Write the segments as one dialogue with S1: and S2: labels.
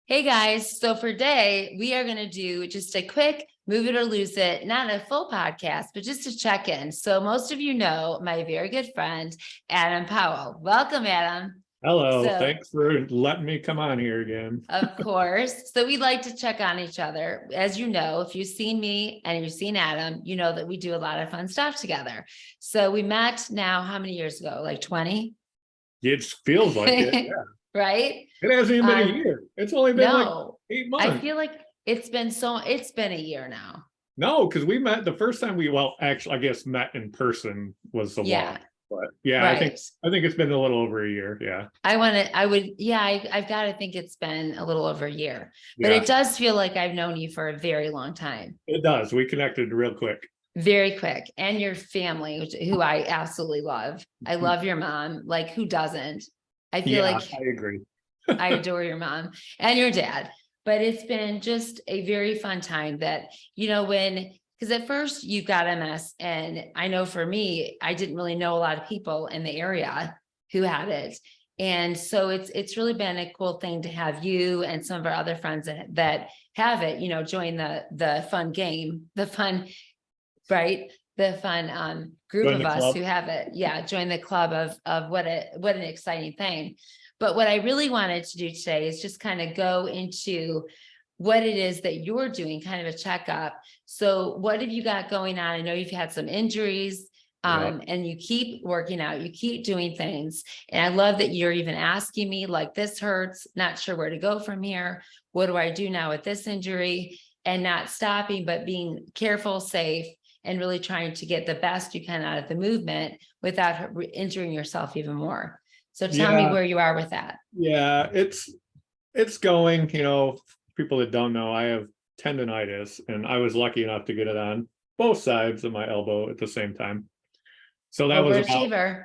S1: Hey guys, so for today, we are going to do just a quick move it or lose it, not a full podcast, but just a check in. So, most of you know my very good friend, Adam Powell. Welcome, Adam.
S2: Hello,
S1: So,
S2: thanks for letting me come on here again.
S1: of course, so we like to check on each other. As you know, if you've seen me and you've seen Adam, you know that we do a lot of fun stuff together. So, we met now how many years ago? Like 20?
S2: It feels like it. Yeah.
S1: Right?
S2: It hasn't even been a year. It's only been like
S1: No,
S2: 8
S1: I
S2: months.
S1: feel like it's been a year now.
S2: No, because we met the first time actually, I guess met in person was the
S1: Yeah,
S2: walk. But yeah,
S1: right.
S2: I think it's been a little over a year. Yeah.
S1: I've got to think it's been a little over a year, but
S2: Yeah,
S1: it does feel like I've known you for a very long time,
S2: it does. We connected real quick.
S1: very quick. And your family, who I absolutely love. I love your mom. Like, who doesn't? I feel
S2: Yeah,
S1: like
S2: I agree.
S1: I adore your mom and your dad, but it's been just a very fun time that, because at first you got MS, and I know for me, I didn't really know a lot of people in the area who had it. And so it's really been a cool thing to have you and some of our other friends that have it, join the fun game, the fun, right? The fun group
S2: Join
S1: of
S2: the
S1: us
S2: club.
S1: who have it. Yeah, join the club of what an exciting thing. But what I really wanted to do today is just kind of go into what it is that you're doing, kind of a checkup. So what have you got going on? I know you've had some injuries,
S2: Yeah.
S1: and you keep working out, you keep doing things. And I love that you're even asking me, like, this hurts, not sure where to go from here. What do I do now with this injury? And not stopping, but being careful, safe, and really trying to get the best you can out of the movement without injuring yourself even more. So tell me
S2: Yeah.
S1: where you are with that.
S2: Yeah. It's going, people that don't know, I have tendonitis and I was lucky enough to get it on both sides of my elbow at the same time. So that was about,
S1: Overachiever.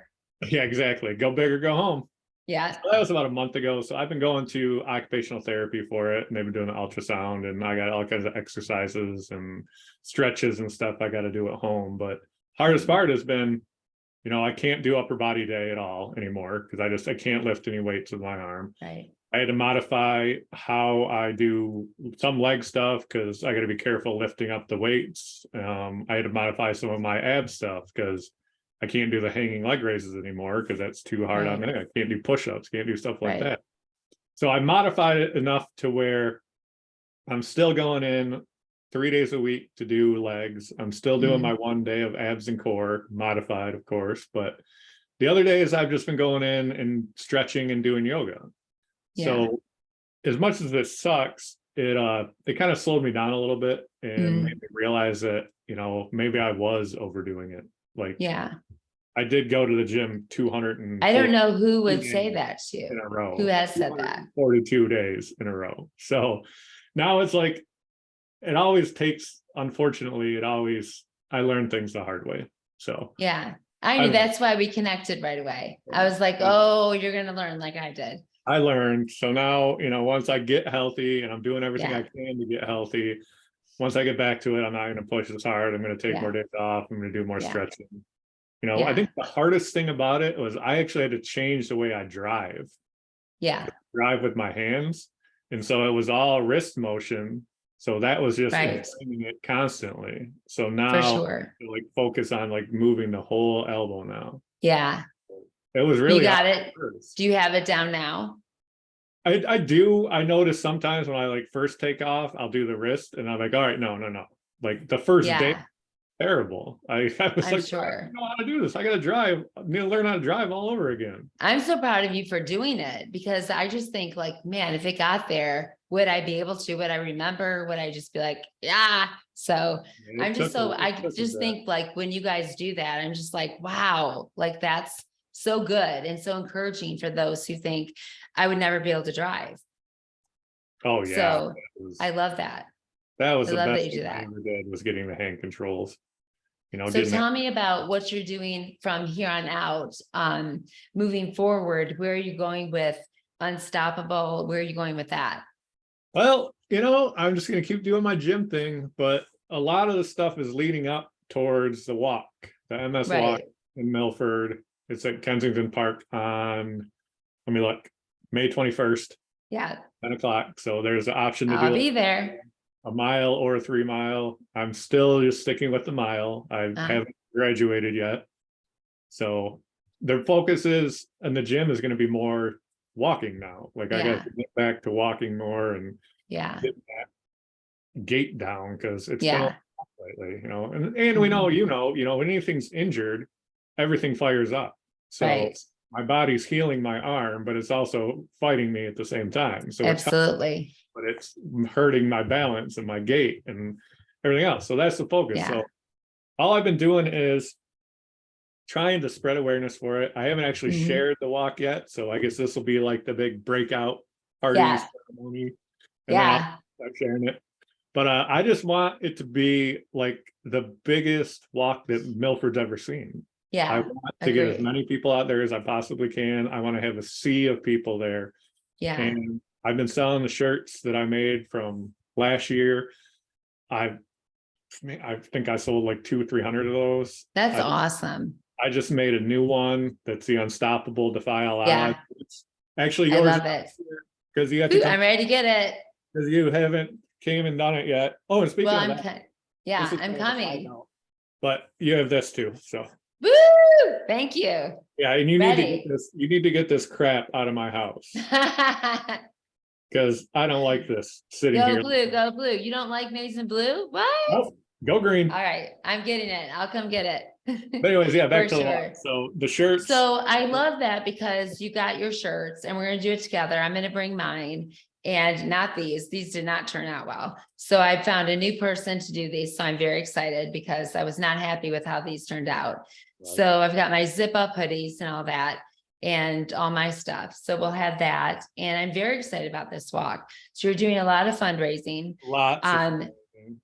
S2: yeah, exactly. Go big or go home.
S1: Yeah.
S2: So that was about a month ago. So I've been going to occupational therapy for it, and they've been doing the ultrasound, and I got all kinds of exercises and stretches and stuff I got to do at home. But hardest part has been, I can't do upper body day at all anymore because I can't lift any weights with my arm.
S1: Right.
S2: I had to modify how I do some leg stuff because I got to be careful lifting up the weights. I had to modify some of my ab stuff because I can't do the hanging leg raises anymore because that's too hard on me. I can't do push-ups, can't do stuff like that. So I modified it enough to where I'm still going in 3 days a week to do legs. I'm still doing my 1 day of abs and core, modified, of course, but the other days I've just been going in and stretching and doing yoga. So as much as this sucks, it kind of slowed me down a little bit and made me realize that, maybe I was overdoing it. Like, I did go to the gym 200.
S1: I don't know who would say that to you.
S2: In a row.
S1: Who has said that?
S2: 42 days in a row. So now it's like, it always takes, unfortunately, I learn things the hard way. So
S1: yeah, I knew that's why we connected right away. I was like, oh, you're going to learn like I did.
S2: I learned. So now, once I get healthy and I'm doing everything I can to get healthy, once I get back to it, I'm not going to push as hard. I'm going to take more days off. I'm going to do more stretching. I think the hardest thing about it was I actually had to change the way I drive. Drive with my hands. And so it was all wrist motion. So that was just training it constantly. So now like focus on like moving the whole elbow now.
S1: Yeah.
S2: It was really,
S1: you got it. Do you have it down now?
S2: I do. I notice sometimes when I like first take off, I'll do the wrist and I'm like, all right, no. Like the first day, terrible. I was like, sure. I don't know how to do this. I got to drive. I need to learn how to drive all over again.
S1: I'm so proud of you for doing it because I just think like, man, if it got there, would I be able to? Would I remember? Would I just be like, yeah? So I just think like when you guys do that, I'm just like, wow, like that's so good and so encouraging for those who think I would never be able to drive.
S2: Oh yeah.
S1: So I love that.
S2: That was the best thing I ever did was getting the hand controls.
S1: So tell me about what you're doing from here on out, moving forward. Where are you going with Unstoppable? Where are you going with that?
S2: Well, I'm just going to keep doing my gym thing, but a lot of the stuff is leading up towards the walk, the MS walk in Milford. It's at Kensington Park on, let me look, May 21st.
S1: Yeah,
S2: 10 o'clock. So there's an option to
S1: I'll
S2: do
S1: be there.
S2: a mile or a 3 mile. I'm still just sticking with the mile. I
S1: Uh,
S2: haven't graduated yet. So their focus is, and the gym is going to be more walking now. Like I got
S1: Yeah,
S2: to get back to walking more and
S1: yeah,
S2: get that gait down because it's been a lot
S1: yeah.
S2: lately, and we know,
S1: Mhm.
S2: when anything's injured, everything fires up. So
S1: Right,
S2: my body's healing my arm, but it's also fighting me at the same time. So it's,
S1: absolutely.
S2: but it's hurting my balance and my gait and everything else. So that's the focus.
S1: Yeah,
S2: So all I've been doing is trying to spread awareness for it. I haven't actually
S1: mhm.
S2: shared the walk yet. So I guess this will be like the big breakout party
S1: Yeah,
S2: ceremony. And then I'll
S1: yeah,
S2: start sharing it. But I just want it to be like the biggest walk that Milford's ever seen. I
S1: yeah,
S2: want to get as
S1: agree.
S2: many people out there as I possibly can. I want to have a sea of people there.
S1: Yeah,
S2: And I've been selling the shirts that I made from last year. I I think I sold like 200 or 300 of those.
S1: that's
S2: I
S1: awesome.
S2: I just made a new one that's the Unstoppable Defy All Odds.
S1: Yeah,
S2: It's actually
S1: I
S2: yours
S1: love it.
S2: because you have to
S1: Ooh,
S2: come
S1: I'm ready to get it.
S2: because you haven't came and done it yet. Oh, and
S1: Well,
S2: speaking of that, this
S1: yeah,
S2: is
S1: I'm
S2: kind of a side
S1: coming.
S2: note, but you have this too. So
S1: Woo! Thank you.
S2: yeah, and you need to get
S1: Ready.
S2: this. You need to get this crap out of my house because I don't like this sitting
S1: Go
S2: here.
S1: blue, go blue. You don't like maize and blue? What?
S2: Nope, go green.
S1: All right, I'm getting it. I'll come get it.
S2: But anyways, yeah, back
S1: For
S2: to the walk.
S1: sure.
S2: So the shirts.
S1: So I love that because you got your shirts and we're gonna do it together. I'm gonna bring mine and not these. These did not turn out well. So I found a new person to do these. So I'm very excited because I was not happy with how these turned out. So I've got my zip up hoodies and all that and all my stuff. So we'll have that. And I'm very excited about this walk. So you're doing a lot of fundraising.
S2: Lots of
S1: Um,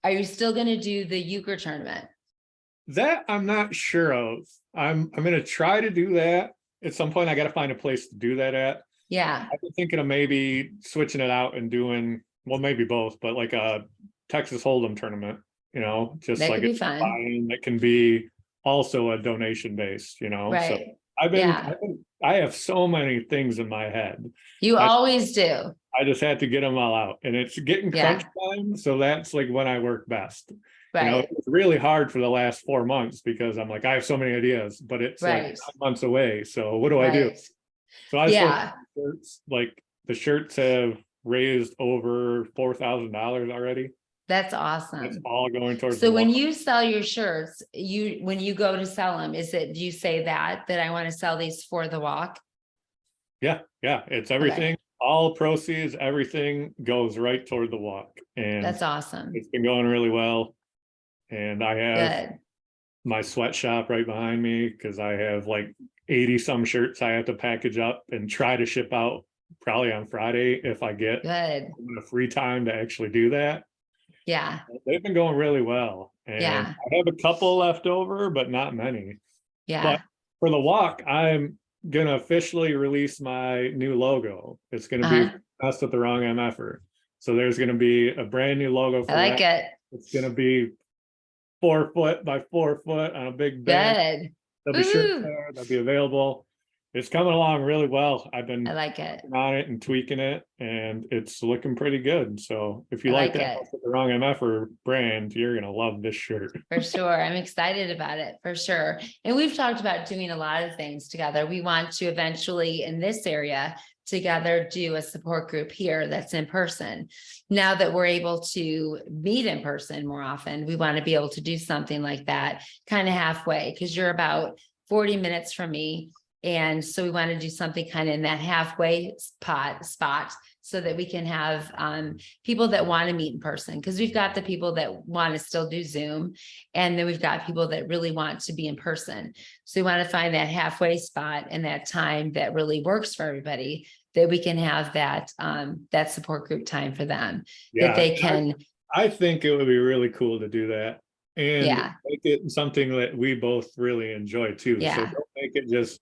S1: are you still gonna do the euchre tournament?
S2: that I'm not sure of. I'm gonna try to do that at some point. I got to find a place to do that at.
S1: Yeah,
S2: I've been thinking of maybe switching it out and doing, well, maybe both, but like a Texas Hold'em tournament, just
S1: that
S2: like
S1: could be
S2: it's
S1: fun.
S2: fine. That can be also a donation based, So
S1: Right.
S2: I've been,
S1: Yeah,
S2: I have so many things in my head.
S1: you
S2: I,
S1: always do.
S2: I just had to get them all out, and it's getting crunch
S1: Yeah,
S2: time. So that's like when I work best.
S1: right,
S2: It's really hard for the last 4 months because I'm like, I have so many ideas, but it's like
S1: right,
S2: 9 months away. So what do I do?
S1: right.
S2: So I still
S1: Yeah,
S2: shirts, like the shirts have raised over $4,000 already.
S1: that's
S2: It's
S1: awesome.
S2: all going towards the
S1: So
S2: wall.
S1: when you sell your shirts, when you go to sell them, do you say that I want to sell these for the walk?
S2: Yeah, yeah, it's
S1: Okay,
S2: everything. All proceeds, everything goes right toward the walk, and
S1: that's awesome.
S2: it's been going really well. And I have
S1: Good,
S2: my sweatshop right behind me because I have like 80 some shirts I have to package up and try to ship out probably on Friday if I get
S1: good.
S2: a free time to actually do that.
S1: Yeah,
S2: They've been going really well, and
S1: yeah,
S2: I have a couple left over, but not many. But
S1: yeah.
S2: for the walk, I'm gonna officially release my new logo. It's gonna be
S1: Uh-huh.
S2: Messed with the Wrong MFer. So there's gonna be a brand new logo
S1: I
S2: for
S1: like
S2: that.
S1: it.
S2: It's gonna be 4 foot by 4 foot on a big banner.
S1: Good.
S2: There'll be shirts
S1: Woo,
S2: there. They'll be available. It's coming along really well. I've
S1: I
S2: been
S1: like it.
S2: working on it and tweaking it, and it's looking pretty good. So if
S1: I
S2: you like
S1: like
S2: that
S1: it.
S2: Messed with the Wrong MFer brand, you're gonna love this shirt.
S1: For sure. I'm excited about it for sure. And we've talked about doing a lot of things together. We want to eventually in this area together do a support group here that's in person. Now that we're able to meet in person more often, we want to be able to do something like that kind of halfway because you're about 40 minutes from me. And so we want to do something kind of in that halfway spot so that we can have people that want to meet in person because we've got the people that want to still do Zoom and then we've got people that really want to be in person. So we want to find that halfway spot and that time that really works for everybody that we can have that that support group time for them that
S2: Yeah,
S1: they can.
S2: I think it would be really cool to do that and
S1: Yeah,
S2: make it something that we both really enjoy too. So
S1: yeah,
S2: don't make it just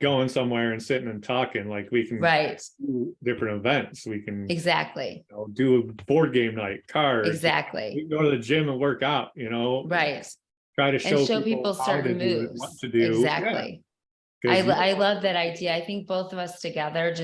S2: going somewhere and sitting and talking. Like we can
S1: right,
S2: do different events. We can
S1: exactly,
S2: do a board game night, cards. We
S1: exactly,
S2: can go to the gym and work out.
S1: right.
S2: Try to
S1: And
S2: show
S1: show
S2: people
S1: people
S2: how to
S1: certain
S2: do it, what
S1: moves.
S2: to do. Yeah,
S1: Exactly. I love that idea. I think both of us together,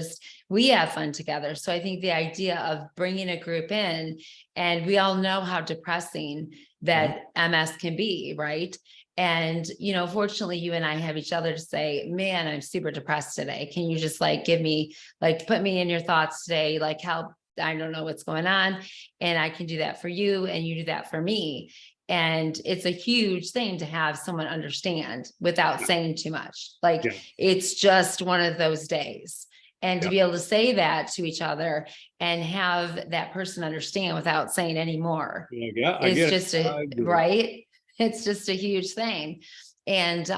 S1: we have fun together. So I think the idea of bringing a group in, and we all know how depressing that MS can be, right? And, fortunately, you and I have each other to say, man, I'm super depressed today. Can you just give me, put me in your thoughts today, help? I don't know what's going on. And I can do that for you, and you do that for me. And it's a huge thing to have someone understand without saying too much.
S2: Yeah.
S1: It's just one of those days. And to
S2: Yeah.
S1: be able to say that to each other and have that person understand without saying any more
S2: Yeah, I
S1: is
S2: get
S1: just
S2: it.
S1: right. It's just a huge thing. And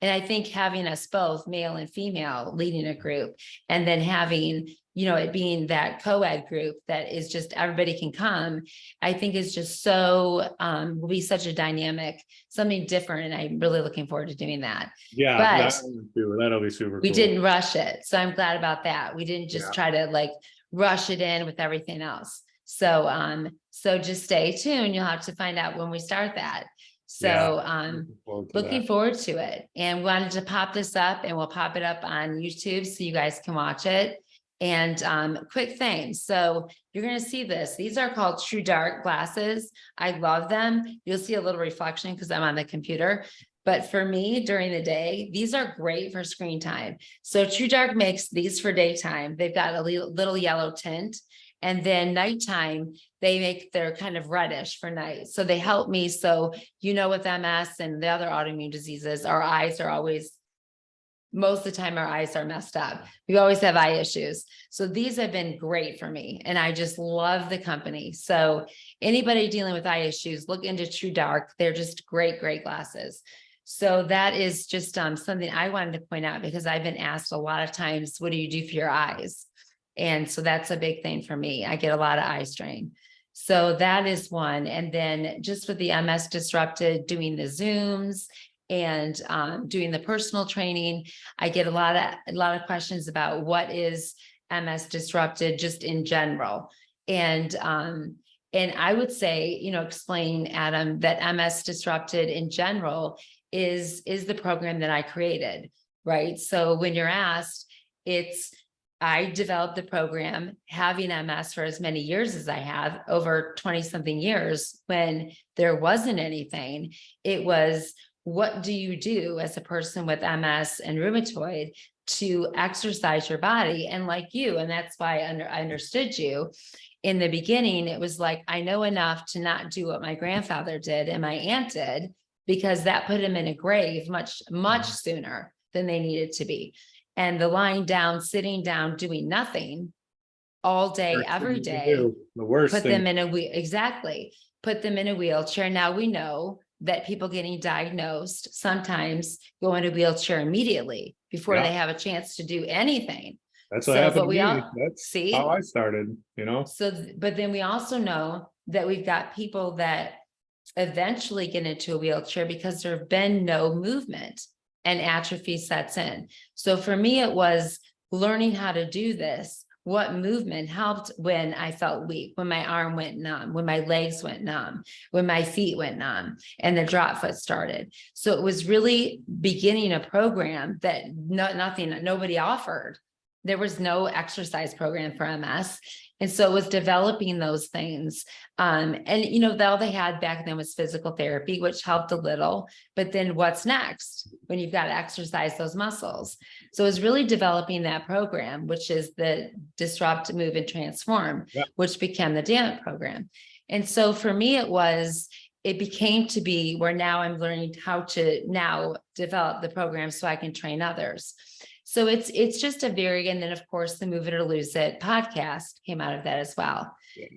S1: I think having us both, male and female, leading a group, and then having, it being that co-ed group that is just everybody can come, I think is just so will be such a dynamic, something different. And I'm really looking forward to doing that.
S2: Yeah,
S1: But
S2: that'll be super
S1: we
S2: cool.
S1: didn't rush it. So I'm glad about that. We didn't just try to rush it in with everything else. So so just stay tuned. You'll have to find out when we start that. So looking forward to it, and wanted to pop this up, and we'll pop it up on YouTube so you guys can watch it. And quick thing. So you're going to see this. These are called True Dark glasses. I love them. You'll see a little reflection because I'm on the computer. But for me, during the day, these are great for screen time. So True Dark makes these for daytime. They've got a little yellow tint. And then nighttime, they're kind of reddish for night. So they help me. So, with MS and the other autoimmune diseases, our eyes are always, most of the time, our eyes are messed up. We always have eye issues. So these have been great for me. And I just love the company. So anybody dealing with eye issues, look into True Dark. They're just great, great glasses. So that is just something I wanted to point out, because I've been asked a lot of times, what do you do for your eyes? And so that's a big thing for me. I get a lot of eye strain. So that is one. And then just with the MS Disrupted, doing the Zooms and doing the personal training, I get a lot of questions about what is MS Disrupted just in general. And I would say, explain, Adam, that MS Disrupted in general is the program that I created, right? So when you're asked, I developed the program having MS for as many years as I have, over 20 something years, when there wasn't anything. It was, what do you do as a person with MS and rheumatoid to exercise your body? And and that's why I understood you in the beginning. It was I know enough to not do what my grandfather did and my aunt did, because that put him in a grave much, much sooner than they needed to be. And the lying down, sitting down, doing nothing all day, every day,
S2: the worst
S1: put
S2: thing.
S1: them in put them in a wheelchair. Now we know that people getting diagnosed sometimes go in a wheelchair immediately before they have a chance to do anything.
S2: That's what happened to me. That's
S1: see
S2: how I started,
S1: So, but then we also know that we've got people that eventually get into a wheelchair because there have been no movement and atrophy sets in. So for me, it was learning how to do this. What movement helped when I felt weak, when my arm went numb, when my legs went numb, when my feet went numb, and the drop foot started. So it was really beginning a program that nobody offered. There was no exercise program for MS. And so it was developing those things. And all they had back then was physical therapy, which helped a little. But then what's next when you've got to exercise those muscles? So it was really developing that program, which is the Disrupt, Move, and Transform, which became the DAMIT program. And so for me, it became to be where now I'm learning how to now develop the program so I can train others. So it's just and then of course the Move It or Lose It podcast came out of that as well.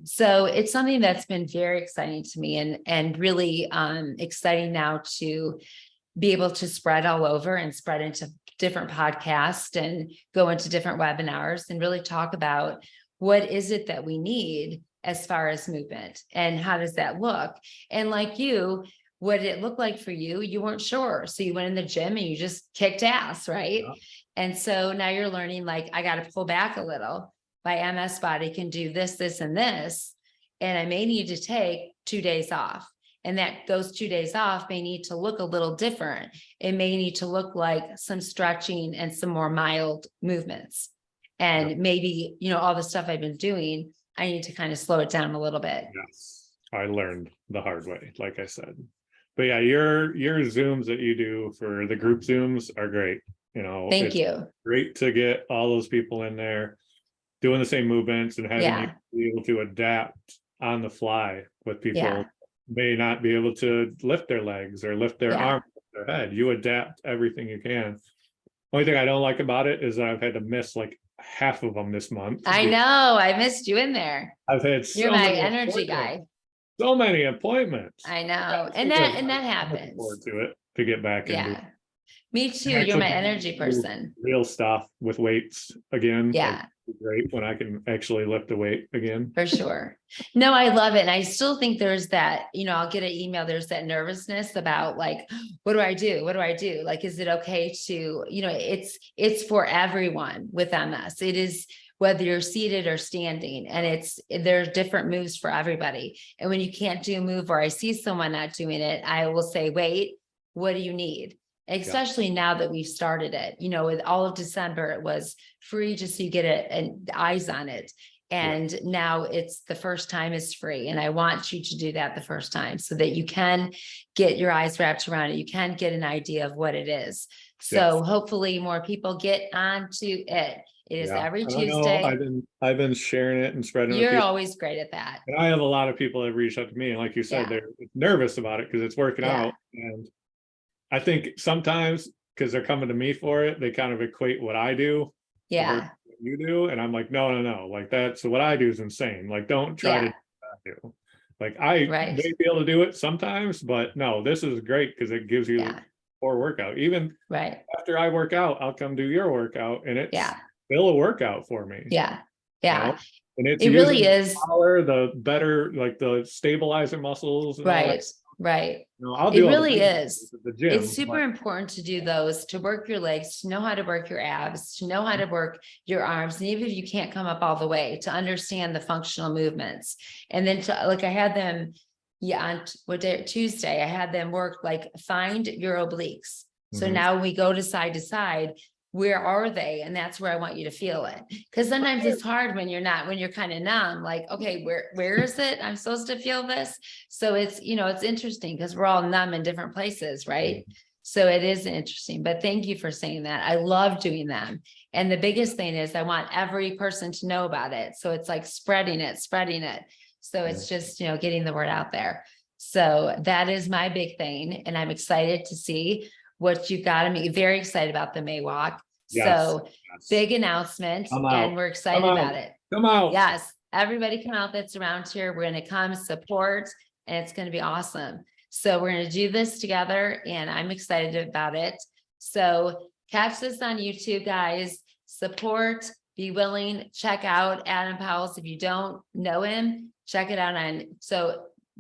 S1: So it's something that's been very exciting to me, and really exciting now to be able to spread all over and spread into different podcasts and go into different webinars and really talk about what is it that we need as far as movement and how does that look? And what did it look like for you? You weren't sure. So you went in the gym and you just kicked ass, right? Yeah. And so now you're learning, I got to pull back a little. My MS body can do this, this, and this. And I may need to take 2 days off. And that those 2 days off may need to look a little different. It may need to look like some stretching and some more mild movements. And maybe, all the stuff I've been doing, I need to kind of slow it down a little bit.
S2: Yes, I learned the hard way, like I said. But yeah, your Zooms that you do for the group Zooms are great.
S1: Thank
S2: it's
S1: you.
S2: great to get all those people in there doing the same movements and having you be able to adapt on the fly with people may not be able to lift their legs or lift their arms, their head. You adapt everything you can. Only thing I don't like about it is that I've had to miss like half of them this month.
S1: I know. I missed you in there.
S2: I've had
S1: You're my energy guy.
S2: So many appointments.
S1: I know. And that happens.
S2: Forward to it to get back into.
S1: Me too. You're my energy person.
S2: Real stuff with weights again.
S1: Yeah.
S2: Great when I can actually lift a weight again.
S1: For sure. No, I love it. And I still think there's that, I'll get an email. There's that nervousness about like, what do I do? What do I do? Like, is it okay to, it's for everyone with MS. It is whether you're seated or standing, and there's different moves for everybody. And when you can't do a move or I see someone not doing it, I will say, wait, what do you need? Especially now that we've started it, with all of December, it was free just so you get it and eyes on it. And now it's the first time is free. And I want you to do that the first time so that you can get your eyes wrapped around it. You can get an idea of what it is. So hopefully more people get onto it. It is every Tuesday.
S2: I've been sharing it and spreading it.
S1: You're always great at that.
S2: And I have a lot of people that have reached out to me. And like you said, they're nervous about it because it's working out. And I think sometimes because they're coming to me for it, they kind of equate what I do. What you do. And I'm like, no. Like that. So what I do is insane. Like, don't try to do. Like I may be able to do it sometimes, but no, this is great because it gives you more workout. Even after I work out, I'll come do your workout and it's still a workout for me.
S1: Yeah.
S2: And it
S1: really is
S2: the better, like the stabilizer muscles.
S1: Right.
S2: I'll do
S1: it really is.
S2: at the gym,
S1: it's super important to do those, to work your legs, to know how to work your abs, to know how to work your arms. And even if you can't come up all the way, to understand the functional movements. And then I had them, on what day? Tuesday, I had them work like find your obliques. So now when we go to side, where are they? And that's where I want you to feel it. Because sometimes it's hard when you're kind of numb, like, okay, where is it? I'm supposed to feel this. So it's, it's interesting because we're all numb in different places, right? So it is interesting, but thank you for saying that. I love doing them. And the biggest thing is I want every person to know about it. So it's like spreading it. So it's just, getting the word out there. So that is my big thing. And I'm excited to see what you've got. I'm very excited about the May Walk. Big announcement, and we're excited about it.
S2: Come out.
S1: Yes, everybody come out that's around here. We're going to come support, and it's going to be awesome. So we're going to do this together, and I'm excited about it. So catch this on YouTube, guys. Support, be willing, check out Adam Powell. If you don't know him, check it out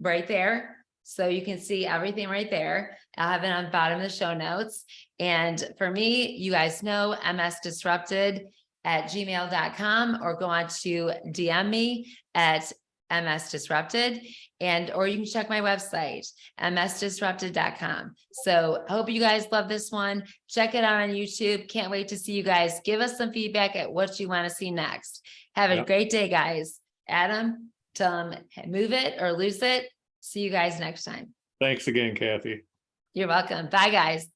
S1: right there. So you can see everything right there. I'll have it on the bottom of the show notes. And for me, you guys know msdisrupted@gmail.com, or go on to DM me at msdisrupted, or you can check my website, msdisrupted.com. So I hope you guys love this one. Check it out on YouTube. Can't wait to see you guys. Give us some feedback at what you want to see next. Have a great day, guys. Adam, tell them move it or lose it. See you guys next time.
S2: Thanks again, Kathy.
S1: You're welcome. Bye, guys.